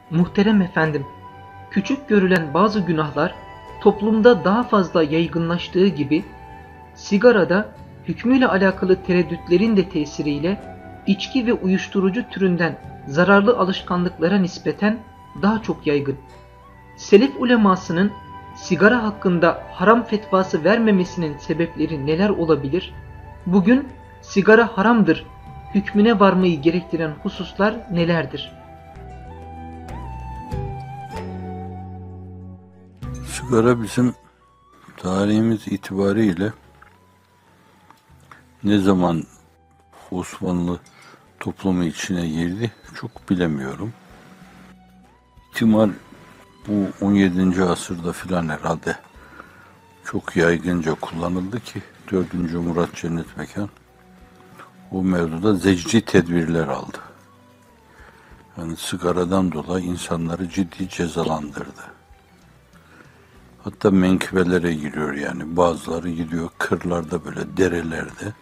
Muhterem efendim, küçük görülen bazı günahlar toplumda daha fazla yaygınlaştığı gibi sigarada hükmüyle alakalı tereddütlerin de tesiriyle içki ve uyuşturucu türünden zararlı alışkanlıklara nispeten daha çok yaygın. Selef ulemasının sigara hakkında haram fetvası vermemesinin sebepleri neler olabilir? Bugün sigara haramdır hükmüne varmayı gerektiren hususlar nelerdir? Sigara bizim tarihimiz itibariyle ne zaman Osmanlı toplumu içine girdi çok bilemiyorum. İhtimal bu 17. asırda filan herhalde çok yaygınca kullanıldı ki 4. Murat Cennet Mekan bu mevzuda zecri tedbirler aldı. Yani sigaradan dolayı insanları ciddi cezalandırdı. Hatta menkıbelere giriyor yani. Bazıları gidiyor kırlarda böyle derelerde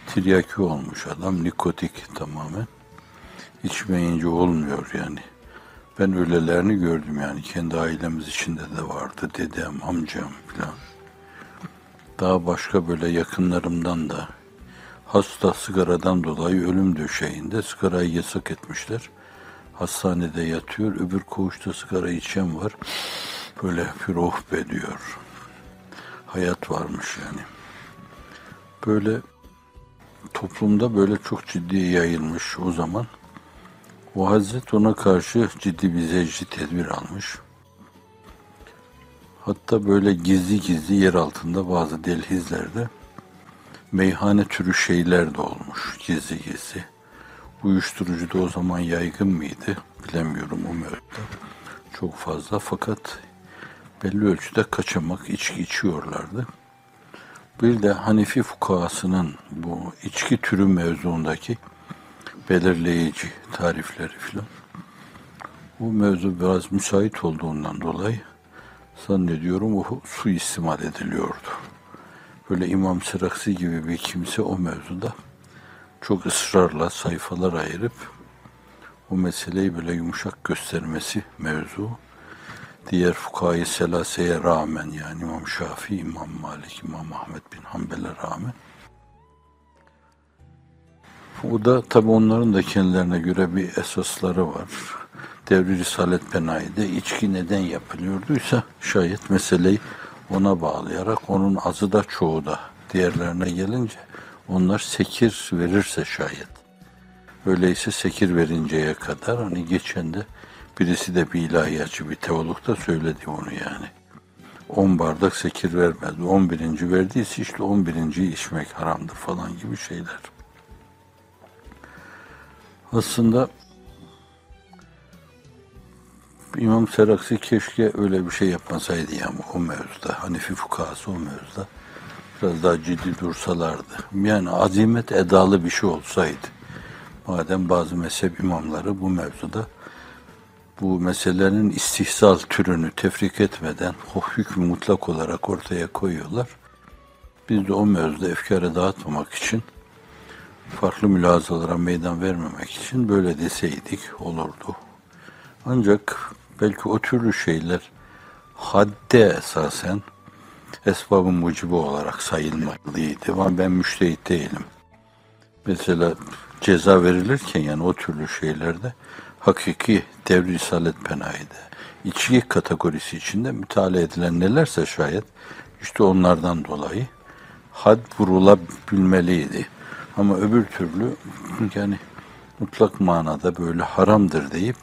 tiryaki olmuş adam, nikotik tamamen. İçmeyince olmuyor yani. Ben öylelerini gördüm yani. Kendi ailemiz içinde de vardı. Dedem, amcam falan. Daha başka böyle yakınlarımdan da hasta sigaradan dolayı ölüm döşeğinde sigarayı yasak etmişler. Hastanede yatıyor. Öbür koğuşta sigara içen var. Böyle bir oh be diyor. Hayat varmış yani. Böyle toplumda böyle çok ciddi yayılmış o zaman. O Hazret ona karşı ciddi bir zecri tedbir almış. Hatta böyle gizli gizli yer altında bazı delhizlerde meyhane türü şeyler de olmuş gizli gizli. Uyuşturucu da o zaman yaygın mıydı bilemiyorum o mevzuda. Çok fazla fakat belli ölçüde kaçamak, içki içiyorlardı. Bir de Hanefi fukahasının bu içki türü mevzuundaki belirleyici tarifleri filan. Bu mevzu biraz müsait olduğundan dolayı zannediyorum o suistimal ediliyordu. Böyle İmam Sıraksi gibi bir kimse o mevzuda çok ısrarla sayfalar ayırıp o meseleyi böyle yumuşak göstermesi mevzu. Diğer fukayı selaseye rağmen yani İmam Şafii, İmam Malik, İmam Ahmed bin Hanbel'e rağmen o da tabi onların da kendilerine göre bir esasları var. Devri Risalet Penayi'de içki neden yapılıyorduysa şayet meseleyi ona bağlayarak onun azı da çoğu da diğerlerine gelince onlar sekir verirse şayet. Öyleyse sekir verinceye kadar hani geçen de birisi de bir ilahiyatçı bir teologda söyledi onu yani. 10 bardak sekir vermedi. 11. verdiyse işte 11.yi içmek haramdır falan gibi şeyler. Aslında İmam Seraksi keşke öyle bir şey yapmasaydı yani o mevzuda. Hanefi fukahası o mevzuda. Biraz daha ciddi dursalardı. Yani azimet edalı bir şey olsaydı. Madem bazı mezhep imamları bu mevzuda bu meselelerin istihsal türünü tefrik etmeden o hükmü mutlak olarak ortaya koyuyorlar. Biz de o mevzuda efkarı dağıtmamak için, farklı mülazalara meydan vermemek için böyle deseydik olurdu. Ancak belki o türlü şeyler hadde esasen esbab-ı mucibe olarak sayılmalıydı. Ama ben müştehit değilim. Mesela ceza verilirken yani o türlü şeylerde hakiki devri risalet penayide içki kategorisi içinde müteala edilen nelerse şayet işte onlardan dolayı had vurulabilmeliydi. Ama öbür türlü yani mutlak manada böyle haramdır deyip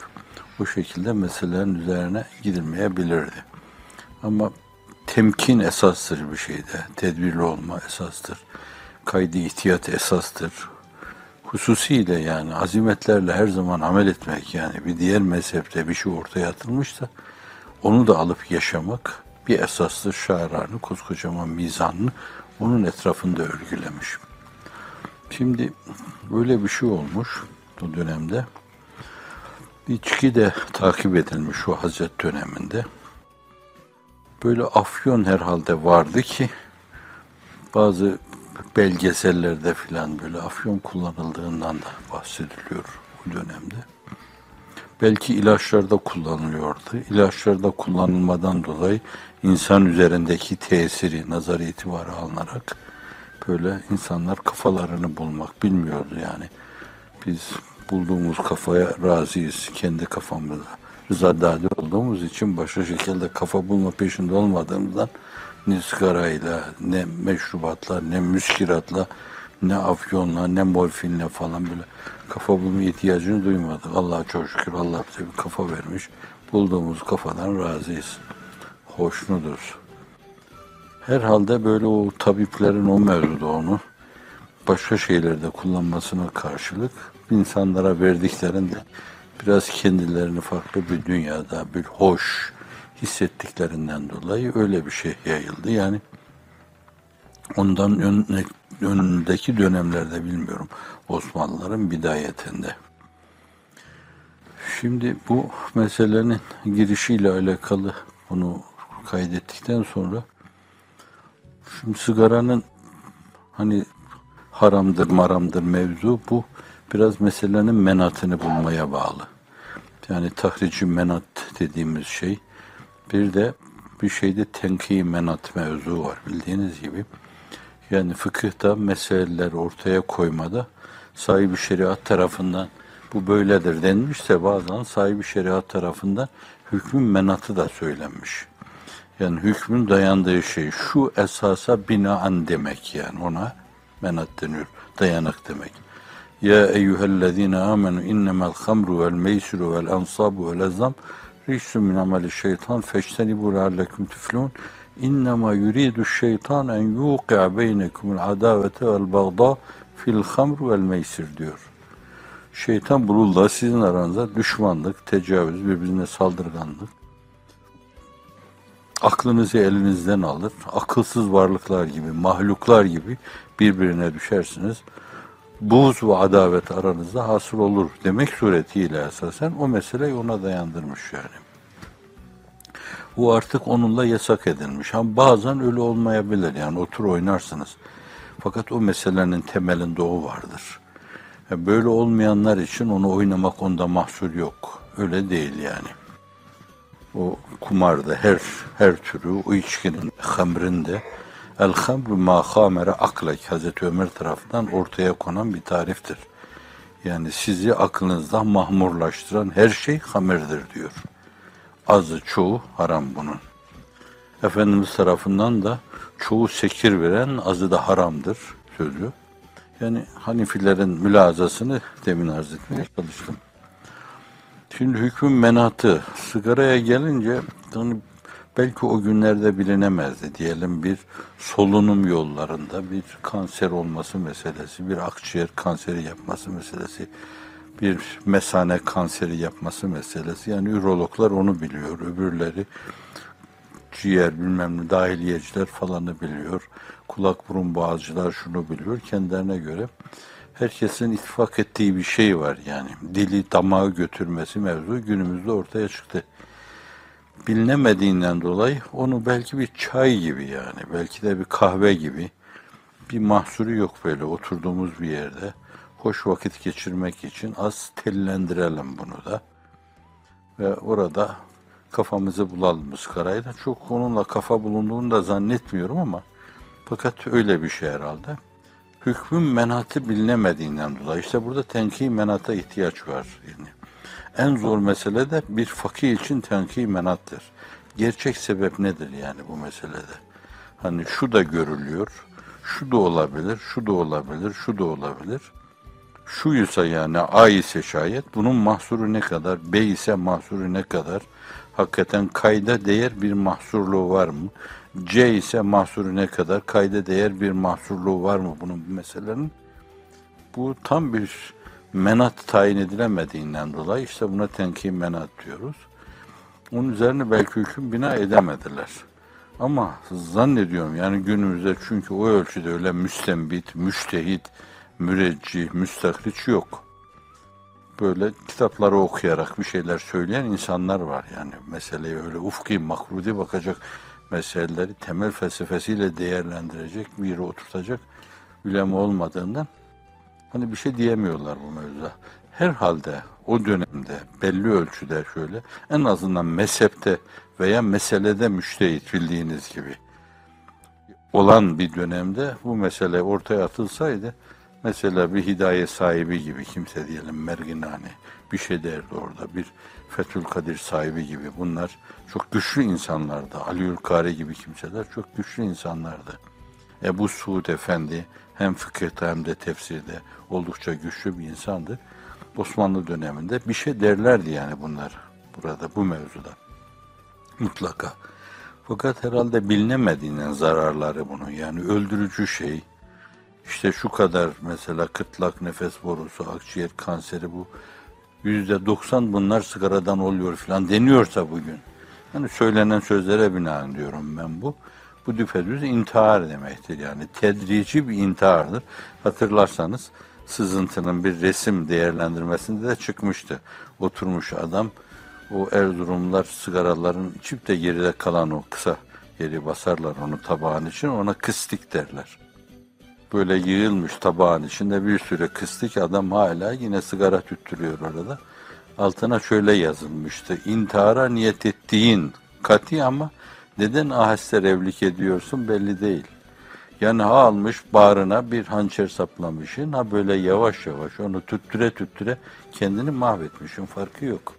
bu şekilde meselelerin üzerine gidilmeyebilirdi. Ama temkin esastır bir şeyde, tedbirli olma esastır, kaydı ihtiyat esastır. Hususiyle yani azimetlerle her zaman amel etmek yani bir diğer mezhepte bir şey ortaya atılmışsa onu da alıp yaşamak bir esastır şairarını, koskocaman mizanını onun etrafında örgülemiş. Şimdi böyle bir şey olmuş bu dönemde. İçki de takip edilmiş şu Hazret döneminde. Böyle afyon herhalde vardı ki bazı belgesellerde filan böyle afyon kullanıldığından da bahsediliyor bu dönemde. Belki ilaçlarda kullanılıyordu. İlaçlarda kullanılmadan dolayı insan üzerindeki tesiri nazar itibarı alınarak böyle insanlar kafalarını bulmak bilmiyordu yani. Biz bulduğumuz kafaya razıyız. Kendi kafamıza rızadade olduğumuz için başka şekilde kafa bulma peşinde olmadığımızdan ne sigarayla, ne meşrubatla, ne müskiratla, ne afyonla, ne morfinle falan böyle kafa bulma ihtiyacını duymadık. Allah'a çok şükür Allah bize bir kafa vermiş. Bulduğumuz kafadan razıyız. Hoşnutuz. Herhalde böyle o tabiplerin o mevzuda onu başka şeylerde kullanmasına karşılık insanlara verdiklerinde biraz kendilerini farklı bir dünyada bir hoş hissettiklerinden dolayı öyle bir şey yayıldı. Yani ondan önündeki dönemlerde bilmiyorum Osmanlıların bidayetinde. Şimdi bu meselenin girişiyle alakalı bunu kaydettikten sonra şimdi sigaranın hani haramdır maramdır mevzu bu biraz meselenin menatını bulmaya bağlı. Yani tahrici menat dediğimiz şey bir de bir şeyde tenki menat mevzu var bildiğiniz gibi. Yani fıkıhta meseleler ortaya koymada sahibi şeriat tarafından bu böyledir denmişse bazen sahibi şeriat tarafından hükmün menatı da söylenmiş. Yani hükmün dayandığı şey şu esasa binaen demek yani ona menat deniyor. Dayanak demek. Ya eyyühellezine amenu innemel hamru vel meysiru vel ansabu vel ezzam rijsün min ameli şeytan feçtenibu leallekum tüflûn innema yuridu şeytan en yuqi'a beynekumul adavete vel bagda fil hamru vel meysir diyor. Şeytan bulurlar sizin aranızda düşmanlık, tecavüz, birbirine saldırganlık, aklınızı elinizden alır, akılsız varlıklar gibi, mahluklar gibi birbirine düşersiniz. Buğz ve adavet aranızda hasıl olur demek suretiyle esasen o meseleyi ona dayandırmış yani. Bu artık onunla yasak edilmiş. Ama bazen öyle olmayabilir yani otur oynarsınız. Fakat o meselenin temelinde o vardır. Yani böyle olmayanlar için onu oynamak onda mahsur yok. Öyle değil yani. O kumarda her türü, o içkinin, hamrin de el-hamru ma khamere aklek Hazreti Ömer tarafından ortaya konan bir tariftir. Yani sizi aklınızdan mahmurlaştıran her şey hamirdir diyor. Azı çoğu haram bunun. Efendimiz tarafından da çoğu sekir veren azı da haramdır sözü. Yani Hanifilerin mülazasını demin arz etmeye çalıştım. Şimdi hükmün menatı sigaraya gelince hani belki o günlerde bilinemezdi diyelim bir solunum yollarında bir kanser olması meselesi, bir akciğer kanseri yapması meselesi, bir mesane kanseri yapması meselesi. Yani ürologlar onu biliyor, öbürleri ciğer bilmem ne dahiliyeciler falanı biliyor. Kulak burun boğazcılar şunu biliyor. Kendilerine göre herkesin ittifak ettiği bir şey var yani. Dili damağı götürmesi mevzu günümüzde ortaya çıktı. Bilinemediğinden dolayı onu belki bir çay gibi yani belki de bir kahve gibi bir mahsuru yok böyle oturduğumuz bir yerde hoş vakit geçirmek için az tellendirelim bunu da ve orada kafamızı bulalım ıskarayla. Çok onunla kafa bulunduğunu da zannetmiyorum ama fakat öyle bir şey herhalde. Hükmün menatı bilinemediğinden dolayı işte burada tenki menata ihtiyaç var. Yani en zor mesele de bir fakih için tenki menattır. Gerçek sebep nedir yani bu meselede? Hani şu da görülüyor, şu da olabilir, şu da olabilir, şu da olabilir. Şuysa yani A ise şayet bunun mahsuru ne kadar, B ise mahsuru ne kadar? Hakikaten kayda değer bir mahsurluğu var mı? C ise mahsuru ne kadar? Kayda değer bir mahsurluğu var mı bunun bu meselenin? Bu tam bir menat tayin edilemediğinden dolayı işte buna tenki menat diyoruz. Onun üzerine belki hüküm bina edemediler. Ama zannediyorum yani günümüzde çünkü o ölçüde öyle müstembit, müştehit, müreccih, müstakriç yok. Böyle kitapları okuyarak bir şeyler söyleyen insanlar var yani. Meseleye öyle ufki, makrudi bakacak meseleleri temel felsefesiyle değerlendirecek, bir yere oturtacak ülema olmadığından Hani bir şey diyemiyorlar bu mevzuda. Herhalde o dönemde belli ölçüde şöyle, en azından mezhepte veya meselede müştehit bildiğiniz gibi olan bir dönemde bu mesele ortaya atılsaydı, mesela bir hidayet sahibi gibi kimse diyelim Merginani bir şey derdi orada, bir Fethül Kadir sahibi gibi, bunlar çok güçlü insanlardı. Aliülkari gibi kimseler çok güçlü insanlardı. Ebu Suud Efendi hem fıkıhta hem de tefsirde oldukça güçlü bir insandı. Osmanlı döneminde bir şey derlerdi yani bunlar burada bu mevzuda mutlaka. Fakat herhalde bilinemediğinden zararları bunun, yani öldürücü şey işte şu kadar, mesela kırtlak, nefes borusu, akciğer kanseri, bu %90 bunlar sigaradan oluyor falan deniyorsa bugün, hani söylenen sözlere binaen diyorum ben bu. Bu düpedüz intihar demektir, yani tedrici bir intihardır. Hatırlarsanız Sızıntı'nın bir resim değerlendirmesinde de çıkmıştı. Oturmuş adam, o Erzurumlar sigaraların içip de geride kalan o kısa yeri basarlar onu tabağın için, ona kıstik derler. Böyle yığılmış tabağın içinde bir sürü kıstik, adam hala yine sigara tüttürüyor orada. Altına şöyle yazılmıştı: İntihara niyet ettiğin kati ama neden aheste revlik ediyorsun belli değil. Yani ha almış bağrına bir hançer saplamışsın, ha böyle yavaş yavaş onu tüttüre tüttüre kendini mahvetmişsin, farkı yok.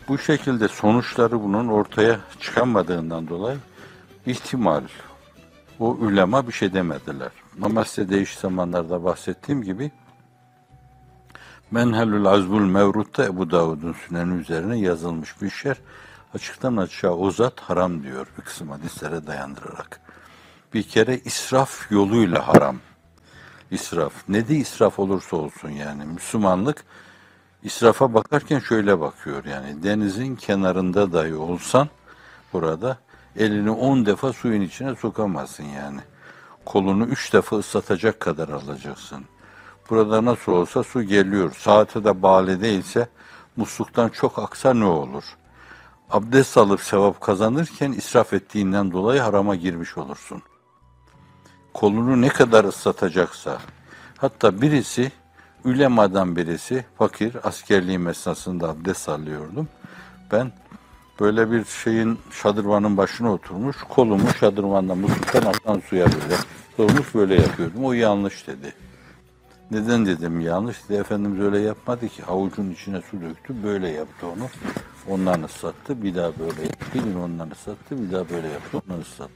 Bu şekilde sonuçları bunun ortaya çıkamadığından dolayı ihtimal o ulema bir şey demediler. Ama size değişik zamanlarda bahsettiğim gibi Menhelül Azbul Mevrut'ta Ebu Davud'un Süneni üzerine yazılmış bir şer, açıktan açığa o zat haram diyor bir kısım hadislere dayandırarak. Bir kere israf yoluyla haram. İsraf. Ne de israf olursa olsun yani. Müslümanlık israfa bakarken şöyle bakıyor yani. Denizin kenarında dahi olsan burada elini 10 defa suyun içine sokamazsın yani. Kolunu 3 defa ıslatacak kadar alacaksın. Burada nasıl olsa su geliyor. Saate de bağlı değilse musluktan çok aksa ne olur? Abdest alıp sevap kazanırken israf ettiğinden dolayı harama girmiş olursun. Kolunu ne kadar ıslatacaksa, hatta birisi, ülemadan birisi, fakir, askerliğim esnasında abdest alıyordum. Ben böyle bir şeyin, şadırvanın başına oturmuş, kolumu şadırvandan, musluktan akan suya böyle sormuş, böyle yapıyordum. O yanlış dedi. Neden dedim yanlış? Dedi, Efendimiz öyle yapmadı ki, avucun içine su döktü, böyle yaptı onu. Ondan ıslattı, bir daha böyle yaptı, bir gün ondan ıslattı, bir daha böyle yaptı, ondan ıslattı.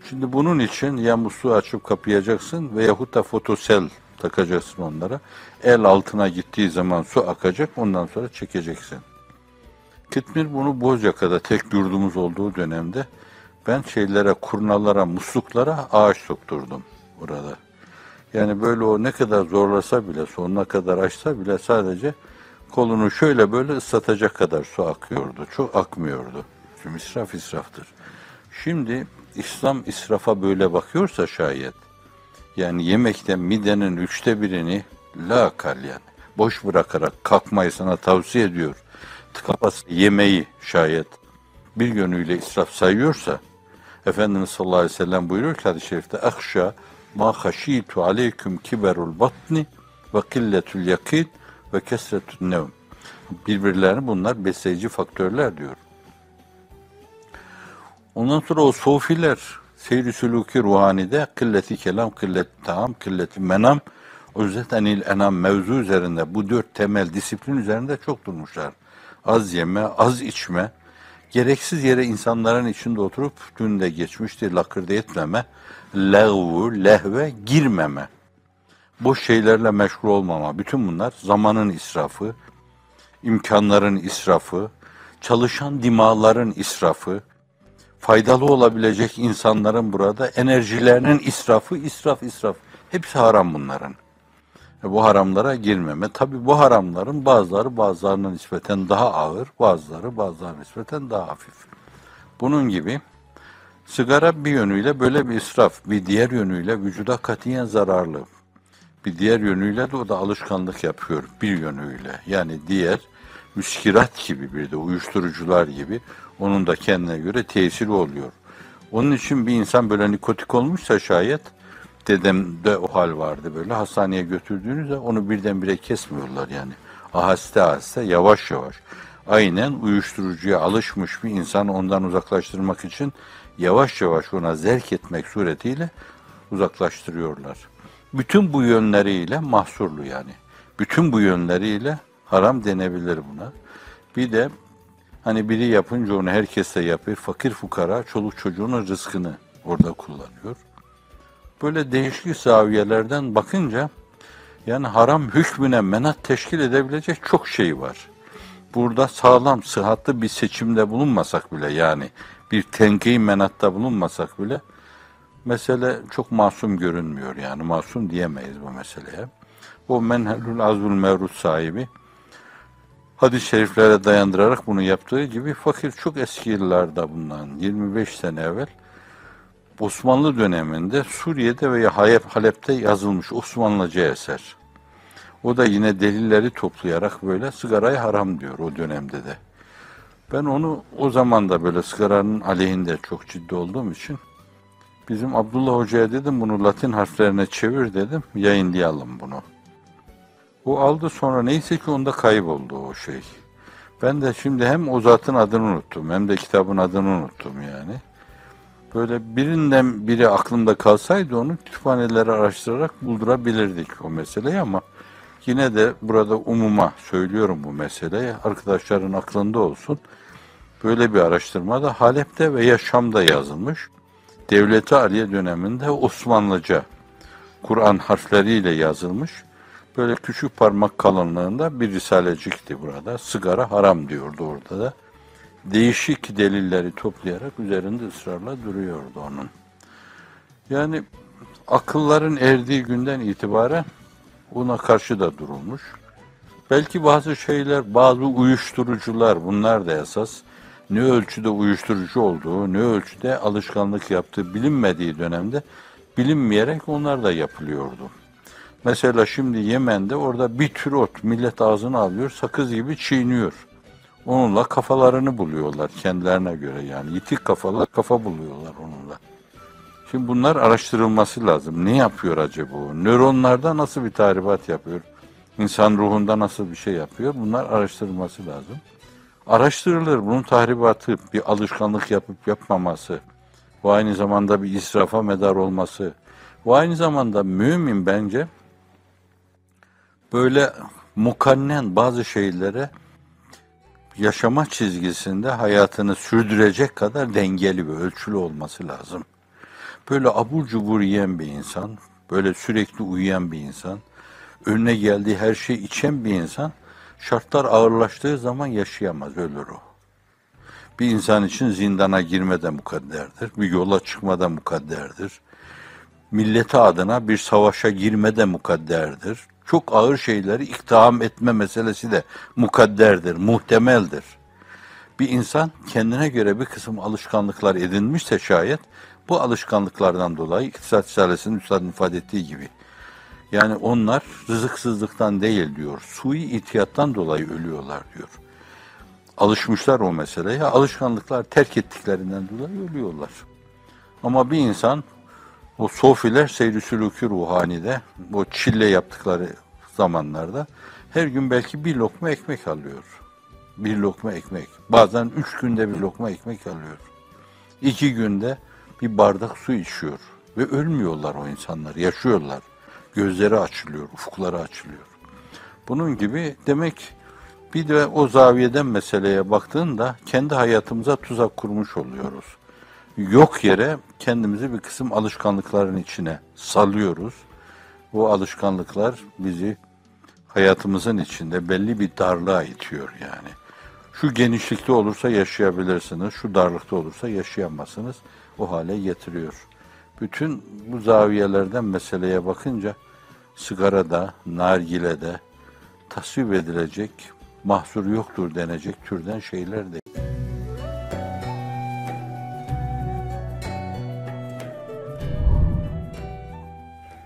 Şimdi bunun için ya musluğu açıp kapayacaksın veyahut da fotosel takacaksın onlara. El altına gittiği zaman su akacak, ondan sonra çekeceksin. Kıtmir bunu Bozyaka'da tek yurdumuz olduğu dönemde ben şeylere, kurnalara, musluklara ağaç sokturdum orada. Yani böyle o ne kadar zorlasa bile, sonuna kadar açsa bile sadece kolunu şöyle böyle ıslatacak kadar su akıyordu. Çok akmıyordu. Çünkü israf israftır. Şimdi İslam israfa böyle bakıyorsa şayet, yani yemekten midenin 1/3'ünü la akal yani boş bırakarak kalkmayı sana tavsiye ediyor. Tıkapası yemeği şayet bir yönüyle israf sayıyorsa, Efendimiz sallallahu aleyhi ve sellem buyuruyor ki hadis-i şerifte: "Akşa ma haşitu aleyküm kiberul batni ve killetul yakin ve kesretun nevm." Birbirlerini bunlar besleyici faktörler diyor. Ondan sonra o sofiler seyr-i sülûk-i ruhanide kılleti kelam, kılleti taam, kılleti menam, uzzetenil enam mevzu üzerinde, bu 4 temel disiplin üzerinde çok durmuşlar. Az yeme, az içme, gereksiz yere insanların içinde oturup dün de geçmişti lakırdı etmeme, lağvu, lehve girmeme, boş şeylerle meşgul olmama. Bütün bunlar zamanın israfı, imkanların israfı, çalışan dimağların israfı, faydalı olabilecek insanların burada enerjilerinin israfı, israf. Hepsi haram bunların. Bu haramlara girmeme. Tabi bu haramların bazıları bazılarına nispeten daha ağır, bazılarına nispeten daha hafif. Bunun gibi sigara bir yönüyle böyle bir israf, bir diğer yönüyle vücuda katiyen zararlı. Bir diğer yönüyle de o da alışkanlık yapıyor bir yönüyle. Yani diğer müskirat gibi, bir de uyuşturucular gibi onun da kendine göre tesiri oluyor. Onun için bir insan böyle nikotik olmuşsa şayet Dedemde o hal vardı böyle. Hastaneye götürdüğünüzde onu birdenbire kesmiyorlar yani. Aheste aheste, yavaş yavaş. Aynen uyuşturucuya alışmış bir insanı ondan uzaklaştırmak için yavaş yavaş ona zerk etmek suretiyle uzaklaştırıyorlar. Bütün bu yönleriyle mahsurlu yani. Bütün bu yönleriyle haram denebilir buna. Bir de hani biri yapınca onu herkes de yapıyor. Fakir fukara çoluk çocuğun rızkını orada kullanıyor. Böyle değişik zaviyelerden bakınca yani haram hükmüne menat teşkil edebilecek çok şey var. Burada sağlam, sıhhatli bir seçimde bulunmasak bile yani bir tenki menatta bulunmasak bile mesele çok masum görünmüyor yani masum diyemeyiz bu meseleye. O Menhelül Azbul Mevrut sahibi hadis-i şeriflere dayandırarak bunu yaptığı gibi fakir çok eski yıllarda bundan 25 sene evvel Osmanlı döneminde Suriye'de veya Halep'te yazılmış Osmanlıca eser. O da yine delilleri toplayarak böyle sigarayı haram diyor o dönemde de. Ben onu o zaman da böyle sigaranın aleyhinde çok ciddi olduğum için bizim Abdullah Hoca'ya dedim bunu Latin harflerine çevir dedim yayınlayalım bunu. O aldı sonra neyse ki onda kayboldu o şey. Ben de şimdi hem o zatın adını unuttum hem de kitabın adını unuttum yani. Böyle birinden biri aklımda kalsaydı onu kütüphaneleri araştırarak buldurabilirdik o meseleyi ama yine de burada umuma söylüyorum bu meseleyi. Arkadaşların aklında olsun. Böyle bir araştırmada Halep'te veya Şam'da yazılmış. Devlet-i Aliye döneminde Osmanlıca Kur'an harfleriyle yazılmış. Böyle küçük parmak kalınlığında bir risalecikti burada. Sigara haram diyordu orada da. Değişik delilleri toplayarak üzerinde ısrarla duruyordu onun. Yani akılların erdiği günden itibaren ona karşı da durulmuş. Belki bazı şeyler, bazı uyuşturucular bunlar da esas. Ne ölçüde uyuşturucu olduğu, ne ölçüde alışkanlık yaptığı bilinmediği dönemde bilinmeyerek onlar da yapılıyordu. Mesela şimdi Yemen'de orada bir tür ot millet ağzına alıyor, sakız gibi çiğniyor. Onunla kafalarını buluyorlar kendilerine göre yani. Yitik kafalar kafa buluyorlar onunla. Şimdi bunlar araştırılması lazım. Ne yapıyor acaba bu? Nöronlarda nasıl bir tahribat yapıyor? İnsan ruhunda nasıl bir şey yapıyor? Bunlar araştırılması lazım. Araştırılır. Bunun tahribatı, bir alışkanlık yapıp yapmaması, bu aynı zamanda bir israfa medar olması, bu aynı zamanda mümin bence böyle mukannen bazı şeylere yaşama çizgisinde hayatını sürdürecek kadar dengeli ve ölçülü olması lazım. Böyle abur cubur yiyen bir insan, böyle sürekli uyuyan bir insan, önüne geldiği her şeyi içen bir insan, şartlar ağırlaştığı zaman yaşayamaz, ölür o. Bir insan için zindana girme de mukadderdir, bir yola çıkma da mukadderdir. Milleti adına bir savaşa girme de mukadderdir. Çok ağır şeyleri iktiham etme meselesi de mukadderdir, muhtemeldir. Bir insan kendine göre bir kısım alışkanlıklar edinmişse şayet, bu alışkanlıklardan dolayı İktisat Risalesi'nin üstadın ifade ettiği gibi. Yani onlar rızıksızlıktan değil diyor, sui itiyattan dolayı ölüyorlar diyor. Alışmışlar o meseleye, alışkanlıklar terk ettiklerinden dolayı ölüyorlar. Ama bir insan, o sofiler seyri sülûkü ruhanide, o çille yaptıkları zamanlarda her gün belki bir lokma ekmek alıyor. Bir lokma ekmek. Bazen 3 günde bir lokma ekmek alıyor. 2 günde bir bardak su içiyor. Ve ölmüyorlar o insanlar, yaşıyorlar. Gözleri açılıyor, ufukları açılıyor. Bunun gibi demek bir de o zaviyeden meseleye baktığında kendi hayatımıza tuzak kurmuş oluyoruz. Yok yere kendimizi bir kısım alışkanlıkların içine salıyoruz. Bu alışkanlıklar bizi hayatımızın içinde belli bir darlığa itiyor yani. Şu genişlikte olursa yaşayabilirsiniz, şu darlıkta olursa yaşayamazsınız. O hale getiriyor. Bütün bu zaviyelerden meseleye bakınca sigarada, nargilede tasvip edilecek, mahsur yoktur denecek türden şeyler de.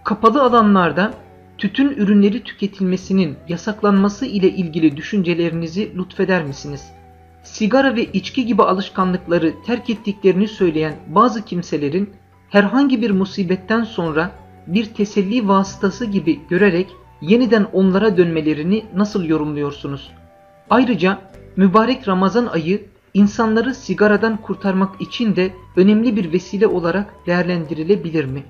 Kapalı alanlarda tütün ürünleri tüketilmesinin yasaklanması ile ilgili düşüncelerinizi lütfeder misiniz? Sigara ve içki gibi alışkanlıkları terk ettiklerini söyleyen bazı kimselerin herhangi bir musibetten sonra bir teselli vasıtası gibi görerek yeniden onlara dönmelerini nasıl yorumluyorsunuz? Ayrıca mübarek Ramazan ayı insanları sigaradan kurtarmak için de önemli bir vesile olarak değerlendirilebilir mi?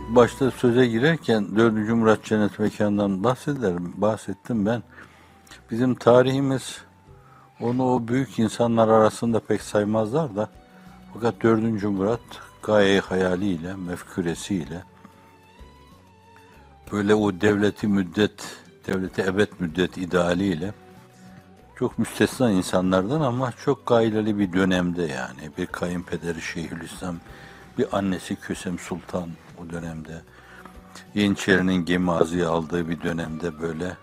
Başta söze girerken 4. Murat Cennet Mekanı'ndan bahsettim ben. Bizim tarihimiz onu o büyük insanlar arasında pek saymazlar da, fakat 4. Murat gaye hayaliyle, mefküresiyle böyle o devleti ebed müddet idealiyle çok müstesna insanlardan ama çok gaileli bir dönemde, yani bir kayınpederi Şeyhülislam, bir annesi Kösem Sultan o dönemde, Yeniçerinin Gemazi'yi aldığı bir dönemde böyle.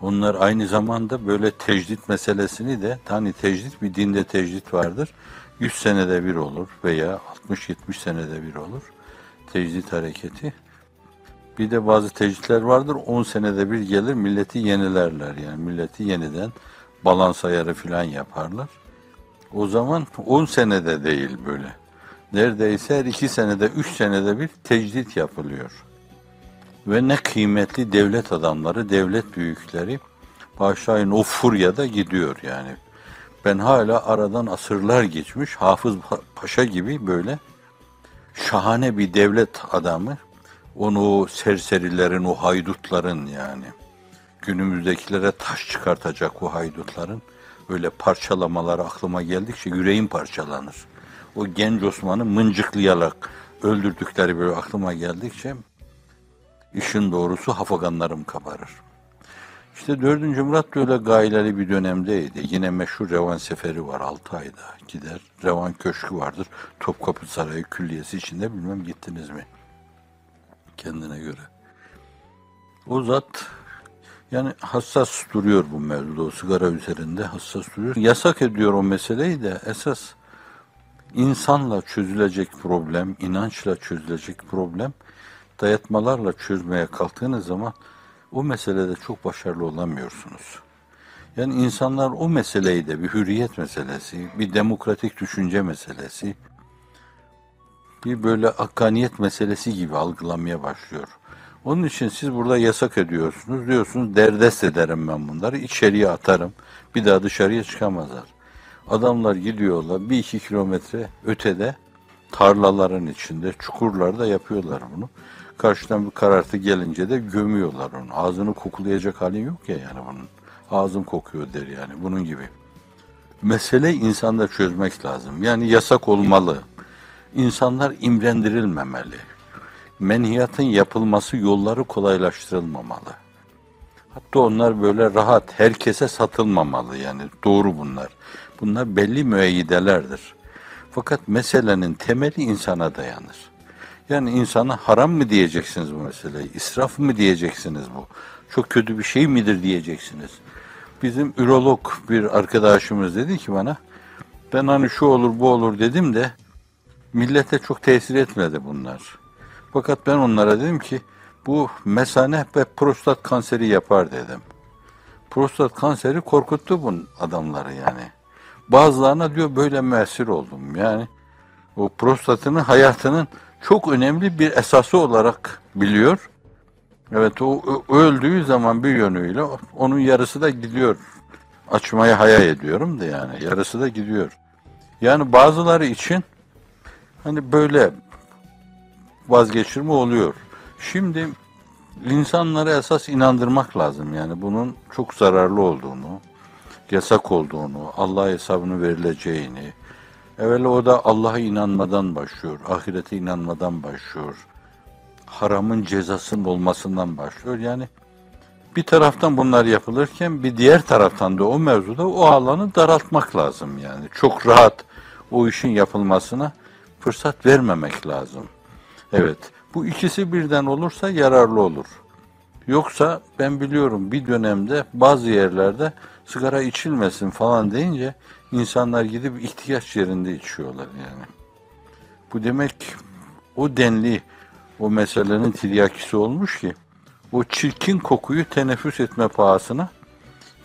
Onlar aynı zamanda böyle tecdit meselesini de, hani tecdit, bir dinde tecdit vardır. 100 senede bir olur veya 60-70 senede bir olur tecdit hareketi. Bir de bazı tecditler vardır, 10 senede bir gelir, milleti yenilerler. Yani milleti yeniden balans ayarı falan yaparlar. O zaman 10 senede değil böyle. Neredeyse her 2 senede, 3 senede bir tecdit yapılıyor. Ve ne kıymetli devlet adamları, devlet büyükleri başlayın o furyada gidiyor yani. Ben hala aradan asırlar geçmiş Hafız Paşa gibi böyle şahane bir devlet adamı, onu o serserilerin, o haydutların, yani günümüzdekilere taş çıkartacak o haydutların öyle parçalamaları aklıma geldikçe yüreğim parçalanır. O genç Osman'ı mıncıklayarak öldürdükleri böyle aklıma geldikçe işin doğrusu hafaganlarım kabarır. İşte 4. Murat da öyle gaileli bir dönemdeydi. Yine meşhur Revan Seferi var, 6 ayda gider. Revan Köşkü vardır. Topkapı Sarayı Külliyesi içinde, bilmem gittiniz mi? Kendine göre. O zat yani hassas duruyor bu mevzuda, o sigara üzerinde hassas duruyor. Yasak ediyor o meseleyi de, esas insanla çözülecek problem, inançla çözülecek problem, dayatmalarla çözmeye kalktığınız zaman o meselede çok başarılı olamıyorsunuz. Yani insanlar o meseleyi de bir hürriyet meselesi, bir demokratik düşünce meselesi, bir böyle hakkaniyet meselesi gibi algılamaya başlıyor. Onun için siz burada yasak ediyorsunuz, diyorsunuz derdest ederim ben bunları, içeriye atarım, bir daha dışarıya çıkamazlar. Adamlar gidiyorlar 1-2 kilometre ötede, tarlaların içinde, çukurlarda yapıyorlar bunu. Karşıdan bir karartı gelince de gömüyorlar onu. Ağzını koklayacak hali yok ya yani bunun. Ağzım kokuyor der yani, bunun gibi. Mesele insanda çözmek lazım. Yani yasak olmalı. İnsanlar imrendirilmemeli. Menhiyatın yapılması yolları kolaylaştırılmamalı. Hatta onlar böyle rahat, herkese satılmamalı yani, doğru bunlar. Bunlar belli müeyyidelerdir. Fakat meselenin temeli insana dayanır. Yani insana haram mı diyeceksiniz bu meseleyi, israf mı diyeceksiniz bu, çok kötü bir şey midir diyeceksiniz. Bizim ürolog bir arkadaşımız dedi ki bana, ben hani şu olur bu olur dedim de millete çok tesir etmedi bunlar. Fakat ben onlara dedim ki bu mesane ve prostat kanseri yapar dedim. Prostat kanseri korkuttu bu adamları yani. Bazılarına diyor böyle müessir oldum yani. O prostatını hayatının çok önemli bir esası olarak biliyor. Evet, o öldüğü zaman bir yönüyle onun yarısı da gidiyor. Açmayı hayal ediyorum da yani yarısı da gidiyor. Yani bazıları için hani böyle vazgeçirme oluyor. Şimdi insanları esas inandırmak lazım yani bunun çok zararlı olduğunu, yasak olduğunu, Allah'a hesabını verileceğini. Evvela o da Allah'a inanmadan başlıyor, ahirete inanmadan başlıyor. Haramın cezasının olmasından başlıyor. Yani bir taraftan bunlar yapılırken bir diğer taraftan da o mevzuda o alanı daraltmak lazım yani. Çok rahat o işin yapılmasına fırsat vermemek lazım. Evet, bu ikisi birden olursa yararlı olur. Yoksa ben biliyorum bir dönemde bazı yerlerde sigara içilmesin falan deyince insanlar gidip ihtiyaç yerinde içiyorlar yani. Bu demek o denli o meselenin tiryakisi olmuş ki o çirkin kokuyu teneffüs etme pahasına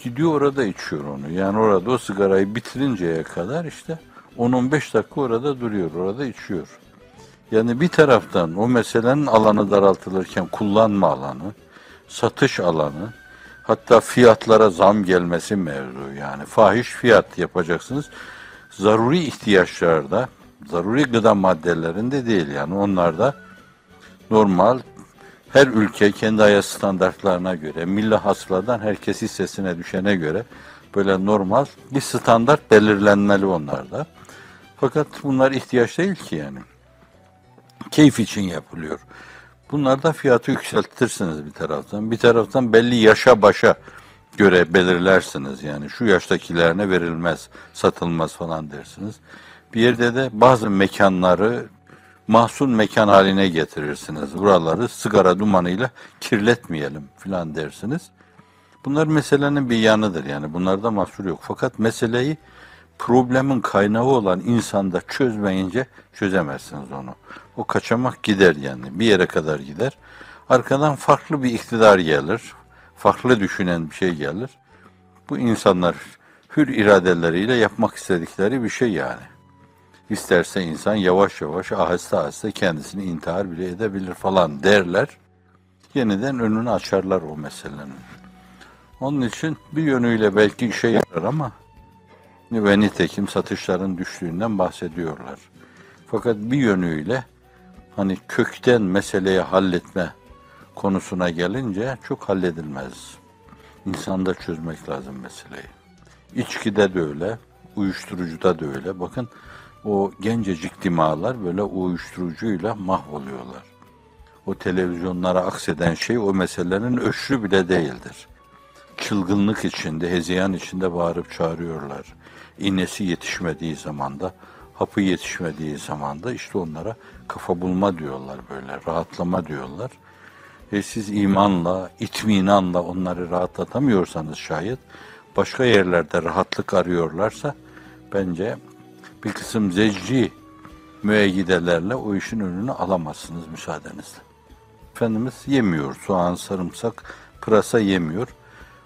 gidiyor orada içiyor onu. Yani orada o sigarayı bitirinceye kadar işte 10-15 dakika orada duruyor, orada içiyor. Yani bir taraftan o meselenin alanı daraltılırken kullanma alanı, satış alanı, hatta fiyatlara zam gelmesi mevzu, yani fahiş fiyat yapacaksınız. Zaruri ihtiyaçlarda, zaruri gıda maddelerinde değil, yani onlarda normal, her ülke kendi hayat standartlarına göre, milli hasıladan herkes hissesine düşene göre böyle normal bir standart belirlenmeli onlarda. Fakat bunlar ihtiyaç değil ki yani. Keyif için yapılıyor. Bunlarda fiyatı yükseltirsiniz bir taraftan. Bir taraftan belli yaşa başa göre belirlersiniz. Yani şu yaştakilerine verilmez, satılmaz falan dersiniz. Bir yerde de bazı mekanları mahzun mekan haline getirirsiniz. Buraları sigara dumanıyla kirletmeyelim falan dersiniz. Bunlar meselenin bir yanıdır, yani bunlarda mahsur yok. Fakat meseleyi problemin kaynağı olan insanda çözmeyince çözemezsiniz onu. O kaçamak gider yani, bir yere kadar gider. Arkadan farklı bir iktidar gelir, farklı düşünen bir şey gelir. Bu insanlar hür iradeleriyle yapmak istedikleri bir şey yani. İsterse insan yavaş yavaş, aheste aheste kendisini intihar bile edebilir falan derler. Yeniden önünü açarlar o meselenin. Onun için bir yönüyle belki işe yarar ama ve nitekim satışların düştüğünden bahsediyorlar. Fakat bir yönüyle hani kökten meseleyi halletme konusuna gelince çok halledilmez. İnsanda çözmek lazım meseleyi. İçkide de öyle, uyuşturucuda da öyle. Bakın o gencecik dimağlar böyle uyuşturucuyla mahvoluyorlar. O televizyonlara akseden şey o meselenin öşrü bile değildir. Çılgınlık içinde, hezeyan içinde bağırıp çağırıyorlar. İğnesi yetişmediği zamanda, hapı yetişmediği zamanda işte onlara kafa bulma diyorlar böyle, rahatlama diyorlar. Siz imanla, itminanla onları rahatlatamıyorsanız şayet, başka yerlerde rahatlık arıyorlarsa, bence bir kısım zecci müeyyidelerle o işin önünü alamazsınız müsaadenizle. Efendimiz yemiyor, soğan, sarımsak, pırasa yemiyor.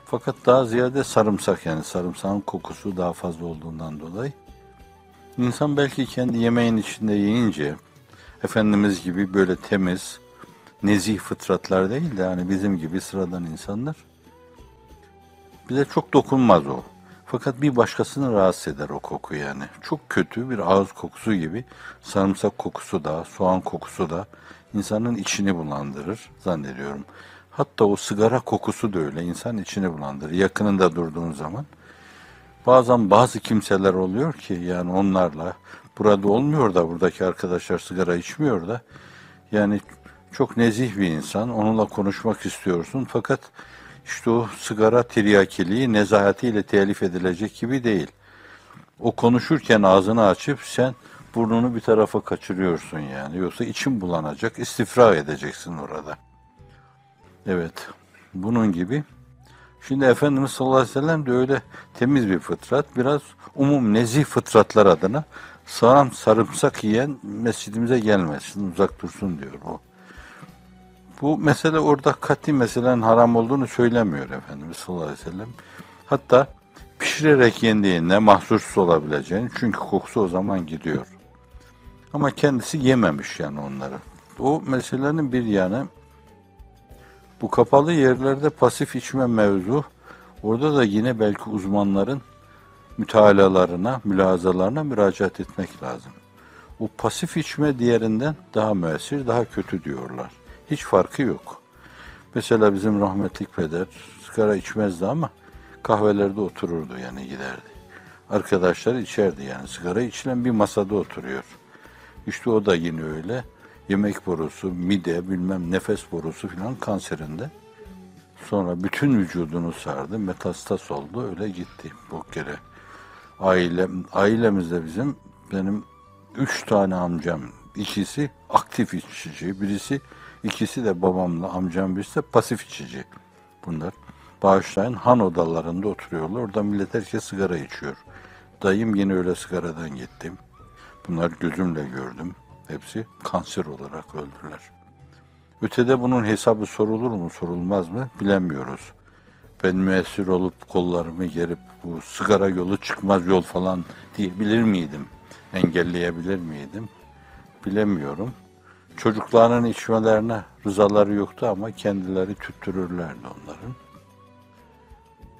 Fakat daha ziyade sarımsak, yani sarımsağın kokusu daha fazla olduğundan dolayı. İnsan belki kendi yemeğin içinde yiyince, Efendimiz gibi böyle temiz, nezih fıtratlar değil de yani bizim gibi sıradan insanlar, bize çok dokunmaz o. Fakat bir başkasını rahatsız eder o koku yani. Çok kötü bir ağız kokusu gibi, sarımsak kokusu da, soğan kokusu da insanın içini bulandırır zannediyorum. Hatta o sigara kokusu da öyle, insan içini bulandırır. Yakınında durduğun zaman. Bazen bazı kimseler oluyor ki yani onlarla, burada olmuyor da buradaki arkadaşlar sigara içmiyor da, yani çok nezih bir insan, onunla konuşmak istiyorsun fakat işte o sigara tiryakiliği nezahatiyle telif edilecek gibi değil. O konuşurken ağzını açıp sen burnunu bir tarafa kaçırıyorsun yani. Yoksa için bulanacak, istifra edeceksin orada. Evet, bunun gibi. Şimdi Efendimiz sallallahu aleyhi ve sellem de öyle temiz bir fıtrat, biraz umum nezih fıtratlar adına sağlam sarımsak yiyen mescidimize gelmesin, uzak dursun diyor o. Bu mesele orada kat'i meselenin haram olduğunu söylemiyor Efendimiz sallallahu aleyhi ve sellem. Hatta pişirerek yendiğinde mahsursuz olabileceğini, çünkü kokusu o zaman gidiyor. Ama kendisi yememiş yani onları. O meselenin bir yanı, bu kapalı yerlerde pasif içme mevzu, orada da yine belki uzmanların mütalalarına, mülazalarına müracaat etmek lazım. O pasif içme diğerinden daha müessir, daha kötü diyorlar. Hiç farkı yok. Mesela bizim rahmetlik peder sigara içmezdi ama kahvelerde otururdu, yani giderdi. Arkadaşlar içerdi, yani sigara içilen bir masada oturuyor. İşte o da yine öyle. Yemek borusu, mide, bilmem nefes borusu filan kanserinde. Sonra bütün vücudunu sardı, metastas oldu, öyle gitti bu kere. Ailemizde benim 3 tane amcam, ikisi aktif içici, ikisi de babamla amcam, birisi de pasif içici. Bunlar bağışlayın han odalarında oturuyorlar, orada millet herkes sigara içiyor. Dayım yine öyle sigaradan gittim. Bunlar gözümle gördüm. Hepsi kanser olarak öldüler. Ötede bunun hesabı sorulur mu, sorulmaz mı bilemiyoruz. Ben müessir olup kollarımı gerip bu sigara yolu çıkmaz yol falan diyebilir miydim? engelleyebilir miydim? Bilemiyorum. Çocuklarının içmelerine rızaları yoktu ama kendileri tüttürürlerdi onların.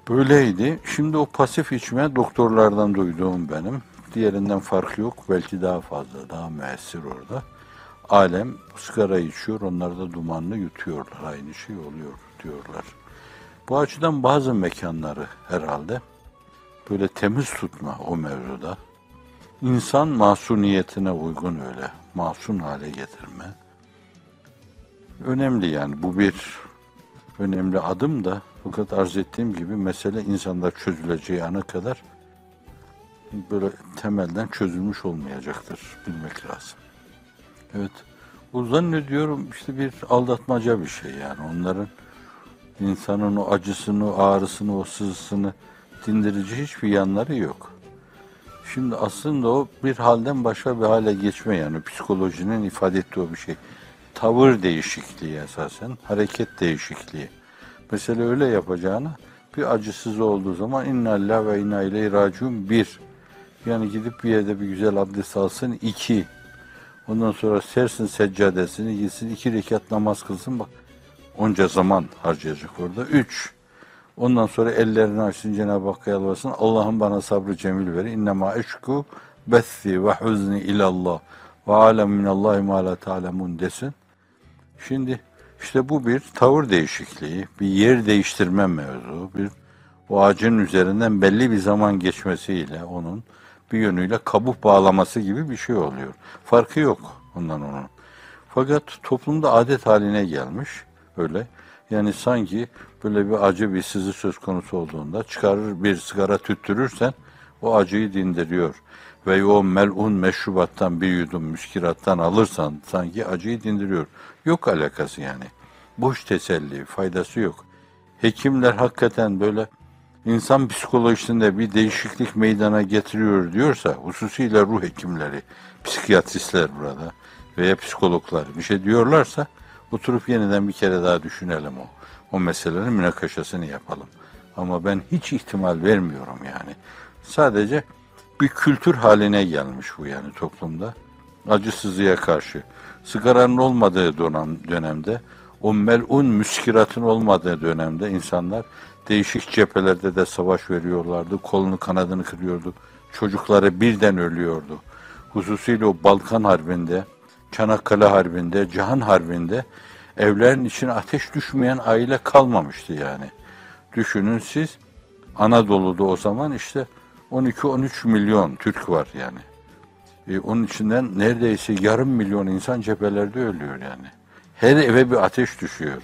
Böyleydi. Şimdi o pasif içme doktorlardan duyduğum benim. Diğerinden farkı yok. Belki daha fazla, daha müessir orada. Alem sigara içiyor, onlar da dumanını yutuyorlar. Aynı şey oluyor diyorlar. Bu açıdan bazı mekanları herhalde böyle temiz tutma o mevzuda. İnsan masuniyetine uygun öyle masum hale getirme. Önemli yani bu bir önemli adım da fakat arz ettiğim gibi mesele insanda çözüleceği ana kadar böyle temelden çözülmüş olmayacaktır. Bilmek lazım. Evet. Bu zannediyorum işte bir aldatmaca bir şey yani. Onların insanın o acısını, ağrısını, o sızısını dindirici hiçbir yanları yok. Şimdi aslında o bir halden başka bir hale geçme yani psikolojinin ifade ettiği o bir şey. Tavır değişikliği esasen, hareket değişikliği. Mesela öyle yapacağına bir acısız olduğu zaman inna lillahi ve inna ileyhi raciun bir. Yani gidip bir yerde bir güzel abdest alsın iki. Ondan sonra sersin seccadesini gitsin 2 rekat namaz kılsın bak. Onca zaman harcayacak orada. 3. Ondan sonra ellerini açsın Cenab-ı Hakk'a yalvarsın. Allah'ım bana sabrı cemil ver. İnnemâ eşku bethi ve huzni ilallah ve alem minallahi ma la ta'lemun desin. Şimdi işte bu bir tavır değişikliği, bir yer değiştirme mevzu, bir o ağacın üzerinden belli bir zaman geçmesiyle onun bir yönüyle kabuk bağlaması gibi bir şey oluyor. Farkı yok ondan onun. Fakat toplumda adet haline gelmiş öyle. Yani sanki böyle bir acı bir sızı söz konusu olduğunda çıkarır bir sigara tüttürürsen o acıyı dindiriyor. Ve o melun meşrubattan bir yudum müskirattan alırsan sanki acıyı dindiriyor. Yok alakası yani. Boş teselli, faydası yok. Hekimler hakikaten böyle İnsan psikolojisinde bir değişiklik meydana getiriyor diyorsa, hususiyle ruh hekimleri, psikiyatristler burada veya psikologlar bir şey diyorlarsa, oturup yeniden bir kere daha düşünelim o meselenin münakaşasını yapalım. Ama ben hiç ihtimal vermiyorum yani. Sadece bir kültür haline gelmiş bu yani toplumda. Acısızlığa karşı. Sigaranın olmadığı dönemde, o melun müskiratın olmadığı dönemde insanlar değişik cephelerde de savaş veriyorlardı. Kolunu kanadını kırıyordu. Çocukları birden ölüyordu. Hususiyle o Balkan Harbi'nde, Çanakkale Harbi'nde, Cihan Harbi'nde evlerin içine ateş düşmeyen aile kalmamıştı yani. Düşünün siz Anadolu'da o zaman işte 12-13 milyon Türk var yani. Onun içinden neredeyse yarım milyon insan cephelerde ölüyor yani. Her eve bir ateş düşüyor.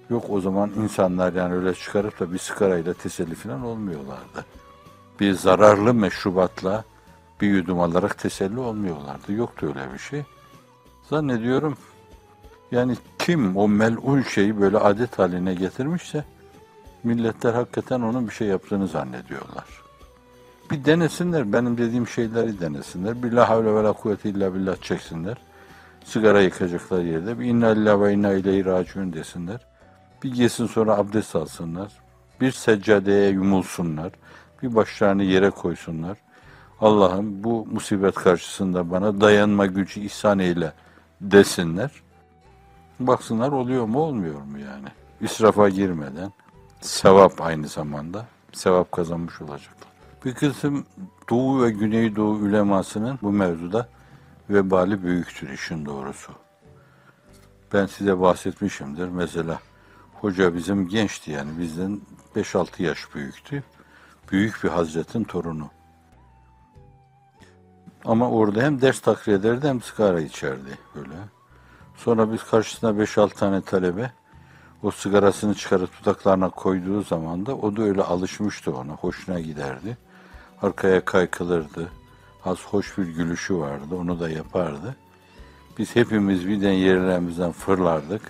Yok o zaman insanlar yani öyle çıkarıp da bir sigarayla teselli falan olmuyorlardı. Bir zararlı meşrubatla bir yudum alarak teselli olmuyorlardı. Yoktu öyle bir şey. Zannediyorum yani kim o melun şeyi böyle adet haline getirmişse milletler hakikaten onun bir şey yaptığını zannediyorlar. Bir denesinler, benim dediğim şeyleri denesinler. Bir la havle ve la kuvvete illa billah çeksinler. Sigara yıkacaklar yerde bir inna lillahi ve inna ileyhi raciun desinler. Bir gelsin sonra abdest alsınlar. Bir seccadeye yumulsunlar. Bir başlarını yere koysunlar. Allah'ım bu musibet karşısında bana dayanma gücü ihsan eyle desinler. Baksınlar oluyor mu olmuyor mu yani. İsrafa girmeden sevap aynı zamanda sevap kazanmış olacaklar. Bir kısım Doğu ve Güneydoğu ulemasının bu mevzuda vebali büyüktür işin doğrusu. Ben size bahsetmişimdir. Mesela hoca bizim gençti yani bizden 5-6 yaş büyüktü. Büyük bir hazretin torunu. Ama orada hem ders takrir ederdi hem sigara içerdi böyle. Sonra biz karşısına 5-6 tane talebe o sigarasını çıkarıp dudaklarına koyduğu zaman da o da öyle alışmıştı ona. Hoşuna giderdi. Arkaya kaykılırdı. Az hoş bir gülüşü vardı. Onu da yapardı. Biz hepimiz birden yerlerimizden fırlardık.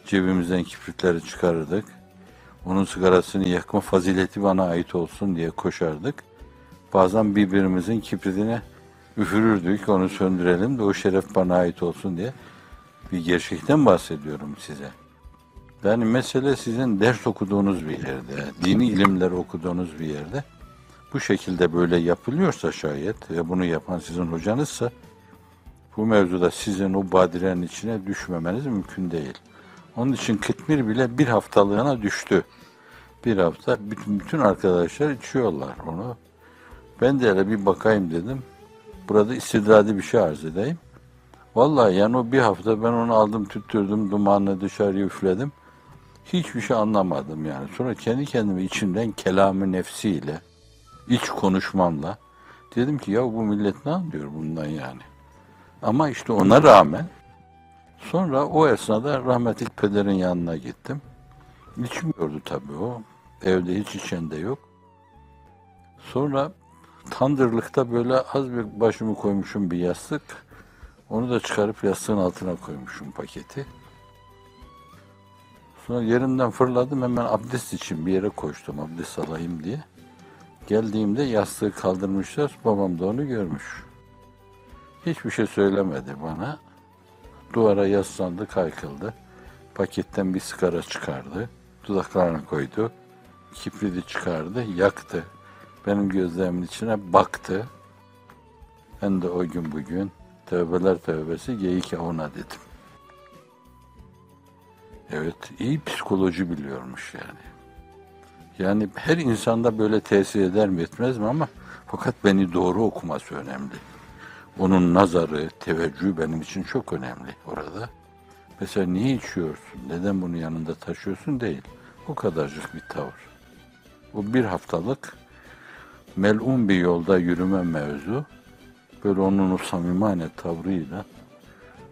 Cebimizden kibritleri çıkarırdık. Onun sigarasını yakma fazileti bana ait olsun diye koşardık. Bazen birbirimizin kibritine üfürürdük, onu söndürelim de o şeref bana ait olsun diye. Bir gerçekten bahsediyorum size. Yani mesele sizin ders okuduğunuz bir yerde, dini ilimler okuduğunuz bir yerde bu şekilde böyle yapılıyorsa şayet ve bunu yapan sizin hocanızsa bu mevzuda sizin o badirenin içine düşmemeniz mümkün değil. Onun için Kıtmir bile bir haftalığına düştü. Bir hafta bütün arkadaşlar içiyorlar onu. Ben de hele bir bakayım dedim. Burada istidradi bir şey arz edeyim. Vallahi yani o bir hafta ben onu aldım, tüttürdüm, dumanını dışarıya üfledim. Hiçbir şey anlamadım yani. Sonra kendi kendime içimden kelamı nefsiyle, iç konuşmamla dedim ki ya bu millet ne anlıyor bundan yani. Ama işte ona rağmen sonra o esnada rahmetli pederin yanına gittim. İçmiyordu tabii o. Evde hiç içen de yok. Sonra tandırlıkta böyle az bir başımı koymuşum bir yastık. Onu da çıkarıp yastığın altına koymuşum paketi. Sonra yerimden fırladım, hemen abdest için bir yere koştum abdest alayım diye. Geldiğimde yastığı kaldırmışlar, babam da onu görmüş. Hiçbir şey söylemedi bana. Duvara yaslandı, kaykıldı. Paketten bir sigara çıkardı. Dudaklarına koydu. Kibriti çıkardı, yaktı. Benim gözlerimin içine baktı. Ben de o gün bugün tövbeler tövbesi geyik avına dedim. Evet, iyi psikoloji biliyormuş yani. Yani her insanda böyle tesir eder mi etmez mi ama fakat beni doğru okuması önemli. Onun nazarı, teveccühü benim için çok önemli orada. Mesela niye içiyorsun, neden bunu yanında taşıyorsun değil. O kadarcık bir tavır. O bir haftalık melun bir yolda yürüme mevzu, böyle onun o samimane tavrıyla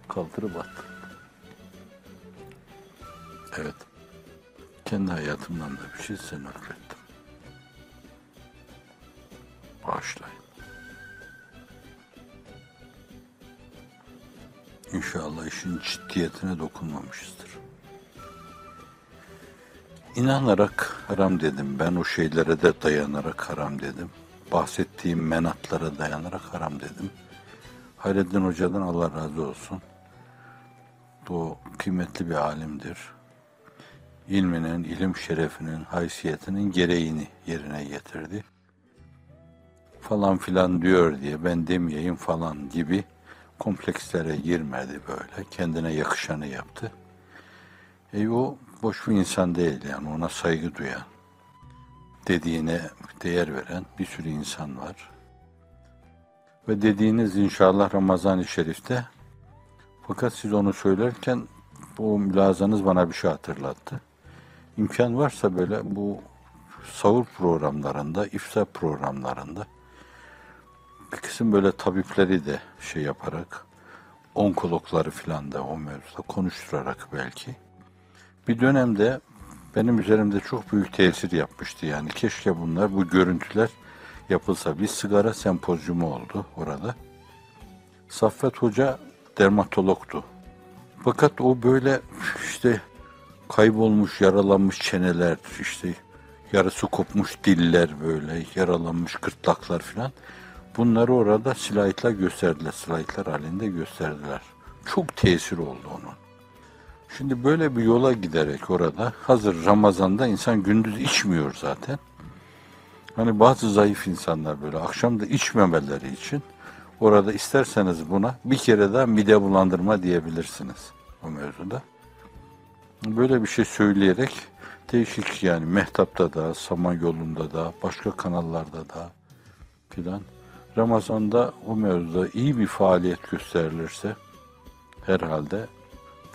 kaldırıp attı. Evet, kendi hayatımdan da bir şey size naklettim. Bağışlayın. İnşallah işin ciddiyetine dokunmamışızdır. İnanarak haram dedim. Ben o şeylere de dayanarak haram dedim. Bahsettiğim menatlara dayanarak haram dedim. Hayreddin Hoca'dan Allah razı olsun. O kıymetli bir alimdir. İlminin, ilim şerefinin, haysiyetinin gereğini yerine getirdi. Falan filan diyor diye ben demeyeyim falan gibi komplekslere girmedi böyle. Kendine yakışanı yaptı. O boş bir insan değil yani, ona saygı duyan, dediğine değer veren bir sürü insan var. Ve dediğiniz inşallah Ramazan-ı Şerif'te, fakat siz onu söylerken bu mülazanız bana bir şey hatırlattı. İmkan varsa böyle bu sahur programlarında, iftar programlarında bir kısım böyle tabipleri de şey yaparak, onkologları filan da o mevzuda konuşturarak belki. Bir dönemde benim üzerimde çok büyük tesir yapmıştı yani. Keşke bunlar, bu görüntüler yapılsa. Bir sigara sempozyumu oldu orada. Saffet Hoca dermatologtu. Fakat o böyle işte kaybolmuş, yaralanmış çeneler, işte yarısı kopmuş diller böyle, yaralanmış gırtlaklar filan. Bunları orada slaytla gösterdiler, slaytlar halinde gösterdiler. Çok tesir oldu onun. Şimdi böyle bir yola giderek orada, hazır Ramazan'da insan gündüz içmiyor zaten. Hani bazı zayıf insanlar böyle akşam da içmemeleri için orada isterseniz buna bir kere daha mide bulandırma diyebilirsiniz o mevzuda. Böyle bir şey söyleyerek değişik yani Mehtap'ta da, Samanyolu'nda da, başka kanallarda da filan Ramazan'da o mevzuda iyi bir faaliyet gösterilirse herhalde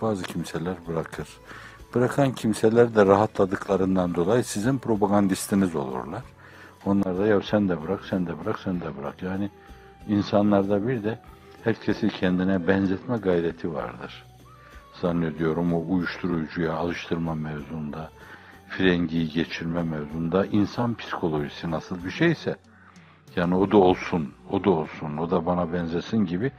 bazı kimseler bırakır. Bırakan kimseler de rahatladıklarından dolayı sizin propagandistiniz olurlar. Onlar da ya sen de bırak, sen de bırak, sen de bırak. Yani insanlarda bir de herkesi kendine benzetme gayreti vardır. Zannediyorum o uyuşturucuya alıştırma mevzunda, frengiyi geçirme mevzunda insan psikolojisi nasıl bir şeyse, yani o da olsun, o da olsun, o da bana benzesin gibi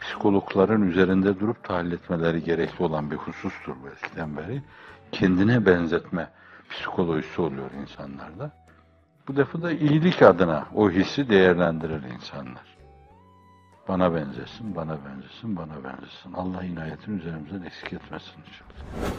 psikologların üzerinde durup tahlil etmeleri gerekli olan bir husustur eskiden beri. Kendine benzetme psikolojisi oluyor insanlarda. Bu defa da iyilik adına o hissi değerlendirir insanlar. Bana benzesin, bana benzesin, bana benzesin. Allah inayetini üzerimizden eksik etmesin inşallah.